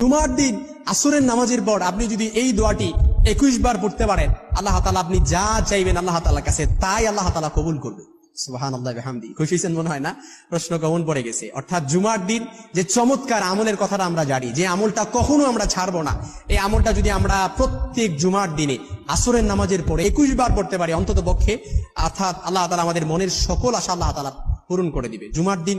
জুমার দিন আসরের নামাজের পর আপনি যদি এই দোয়াটি 21 বার পড়তে পারেন, আল্লাহ তাআলা আপনি যা চাইবেন আল্লাহ তাআলার কাছে তাই আল্লাহ তাআলা কবুল করবে। সুবহানাল্লাহি ওয়া বিহামদিহি। খুশি হয়েছেন মনে হয় না? প্রশ্ন কমন পড়ে গেছে। অর্থাৎ জুমার দিন যে চমৎকার আমলের কথাটা আমরা জানি, যে আমলটা কখনো আমরা ছাড়বো না, এই আমলটা যদি আমরা প্রত্যেক জুমার দিনে আসরের নামাজের পরে 21 বার পড়তে পারি অন্তত পক্ষে, অর্থাৎ আল্লাহ তাআলা আমাদের মনের সকল আশা আল্লাহ তাআলা পূরণ করে দিবে। জুমার দিন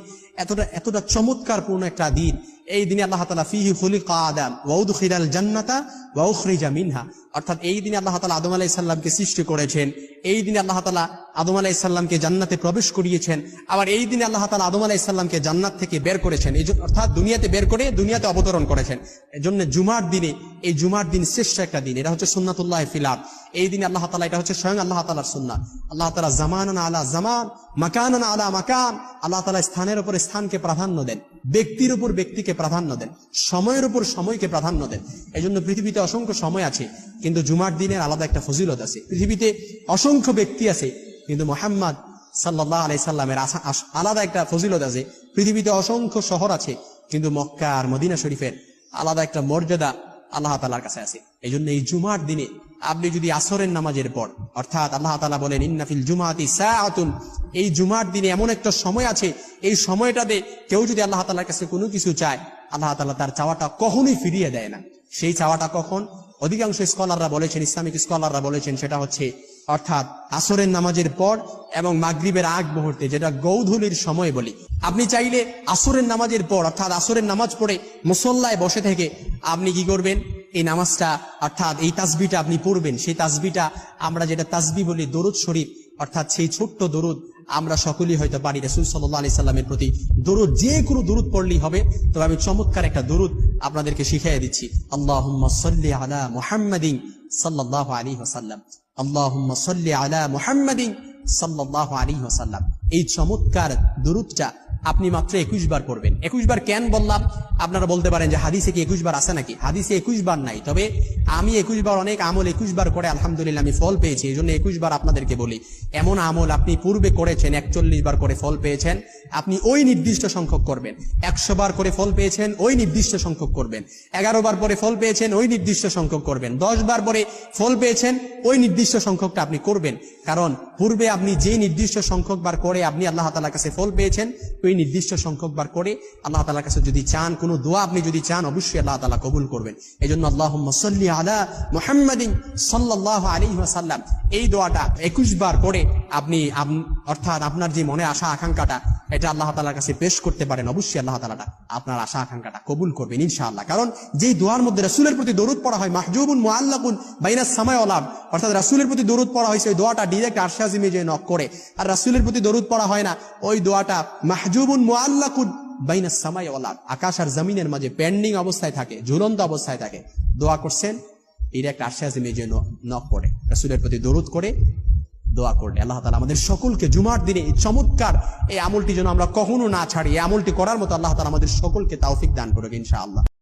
এতটা চমৎকার পূর্ণ একটা দিন। এই দিনে আল্লাহ তাআলা ফিহি খুলিকা আদম ওয়া উদখিলাল জান্নাতা ওয়া উখরিজা মিনহা, অর্থাৎ এই দিনে আল্লাহ তাআলা আদম আলাইহিস সালামকে সৃষ্টি করেছেন। এই দিনে আল্লাহ তাআলা আদম আলাইহিস সালামকে জান্নাতে প্রবেশ করিয়েছেন। আবার এই দিনে আল্লাহ তাআলা আদম আলাইহিস সালামকে জান্নাত থেকে বের করেছেন, অর্থাৎ দুনিয়াতে বের করে দুনিয়াতে অবতরণ করেছেন। এজন্য জুমার দিনে, এই জুমার দিন শ্রেষ্ঠ একটা দিন। এটা হচ্ছে সুন্নাতুল্লাহ ফিল আরদ। এই দিনে আল্লাহ তাআলা, এটা হচ্ছে স্বয়ং আল্লাহ তাআলার সুন্নাহ। আল্লাহ তাআলা জামানান আলা জামান, মাকানান আলা মাকান, আল্লাহ তাআলা স্থানের উপর স্থানকে প্রাধান্য দেন, ব্যক্তির উপর ব্যক্তিকে প্রাধান্য দেন, সময়ের উপর সময়কে প্রাধান্য দেন। এই জন্য পৃথিবীতে অসংখ্য সময় আছে, কিন্তু জুমার দিনের আলাদা একটা ফজিলত আছে। পৃথিবীতে অসংখ্য ব্যক্তি আছে, কিন্তু মুহাম্মদ সাল্লাল্লাহু আলাইহি সাল্লামের আলাদা একটা ফজিলত আছে। পৃথিবীতে অসংখ্য শহর আছে, কিন্তু মক্কা আর মদিনা শরীফের আলাদা একটা মর্যাদা আল্লাহ তাআলার কাছে আছে। এই জন্য এই জুমার দিনে আপনি যদি আসরের নামাজের পর, অর্থাৎ আল্লাহ তাআলা বলেন ইন্না ফিল জুমাতি সাআতুন, এই জুমার দিনে এমন একটা সময় আছে, এই সময়টাতে কেউ যদি আল্লাহ তাআলার কাছে কোনো কিছু চায়, আল্লাহ তাআলা তার চাওয়াটা কখনোই ফিরিয়ে দেয় না। সেই চাওয়াটা কখন? অধিকাংশ স্কলাররা বলেছেন, ইসলামিক স্কলাররা বলেছেন, সেটা হচ্ছে অর্থাৎ আসরের নামাজের পর এবং মাগরিবের আগ মুহূর্তে, যেটা গৌধূলির সময় বলি। আপনি চাইলে আসরের নামাজের পর, অর্থাৎ আসরের নামাজ পড়ে মুসল্লায় বসে থেকে আপনি কি করবেন? এই নামাজটা, অর্থাৎ এই তাসবিহটা আপনি পড়বেন। সেই তাসবিহটা আমরা যেটা তাসবিহ বলি দরুদ শরীফ, অর্থাৎ সেই ছোট্ট দরুদ আমরা সকলেই হয়তো পারি। রাসূল সাল্লাল্লাহু আলাইহি সাল্লামের প্রতি দরুদ, যে কোনো দরুদ পড়লেই হবে। তবে আমি চমৎকার একটা দরুদ আপনাদেরকে শিখিয়ে দিচ্ছি। আল্লাহুম্মা সাল্লি আলা মুহাম্মাদিন সাল্লাল্লাহু আলাইহি ওয়াসাল্লাম, আল্লাহুম্মা সাল্লি আলা মুহাম্মাদিন সাল্লাল্লাহু আলাইহি ওয়াসাল্লাম। এই চমৎকার দরুদটা আপনি মাত্র 21 বার পড়বেন। 21 বার কেন বললাম? আপনারা বলতে পারেন যে হাদিসে কি 21 বার আছে নাকি? হাদিসে 21 বার নাই, তবে আমি 21 বার, অনেক আমল 21 বার করে আলহামদুলিল্লাহ আমি ফল পেয়েছি। এই জন্য 21 বার আপনাদেরকে বলি। এমন আমল আপনি পূর্বে করেছেন, 41 বার করে ফল পেয়েছেন, আপনি ওই নির্দিষ্ট সংখ্যক করবেন। 100 বার করে ফল পেয়েছেন, ওই নির্দিষ্ট সংখ্যক করবেন। 11 বার পরে ফল পেয়েছেন, ওই নির্দিষ্ট সংখ্যক করবেন। 10 বার পরে ফল পেয়েছেন, ওই নির্দিষ্ট সংখ্যকটা আপনি করবেন। কারণ পূর্বে আপনি যে নির্দিষ্ট সংখ্যক বার করে আপনি আল্লাহ তাআলার কাছে ফল পেয়েছেন, ওই নির্দিষ্ট সংখ্যক বার করে আল্লাহ তাআলার কাছে যদি চান, কোনো দোয়া আপনি যদি চান, অবশ্যই আল্লাহ তাআলা কবুল করবেন। এজন্য আল্লাহুম্মা সাল্লি আলা মুহাম্মাদিন সাল্লাল্লাহু আলাইহি ওয়াসাল্লাম, এই দোয়াটা 21 বার করে আপনি অর্থাৎ আপনার যে মনে আশা আকাঙ্ক্ষাটা, এটা আল্লাহ তাআলার কাছে পেশ করতে পারেন। অবশ্যই আল্লাহ তাআলা আপনার আশা আকাঙ্ক্ষাটা কবুল করবেন ইনশাআল্লাহ। কারণ যেই দোয়ার মধ্যে রাসূলের প্রতি দরুদ পড়া হয়, মাহজুবুন মুআল্লাকুন বাইনাস সামাই ওয়াল আরদ, অর্থাৎ রাসূলের প্রতি দরুদ পড়া হয়েছে, ওই দোয়াটা ডাইরেক্ট আরশে আজিমে যে নক করে। আর রাসূলের প্রতি দরুদ পড়া হয় না, ওই দোয়াটা মাহজুবুন মুআল্লাকুন বাইনাস সামাই ওয়াল আরদ, আকাশ আর জমিনের মাঝে পেন্ডিং অবস্থায় থাকে, ঝুলন্ত অবস্থায় থাকে। দোয়া করছেন, ডাইরেক্ট আরশে আজিমে যে নক করে, রাসূলের প্রতি দরুদ করে দোয়া করলে আল্লাহ তাআলা আমাদের সকলকে জুমার দিনে এই চমৎকার এই আমলটি যেন আমরা কখনো না ছাড়ি, এই আমলটি করার মতো আল্লাহ তাআলা আমাদের সকলকে তৌফিক দান করুক ইনশাআল্লাহ।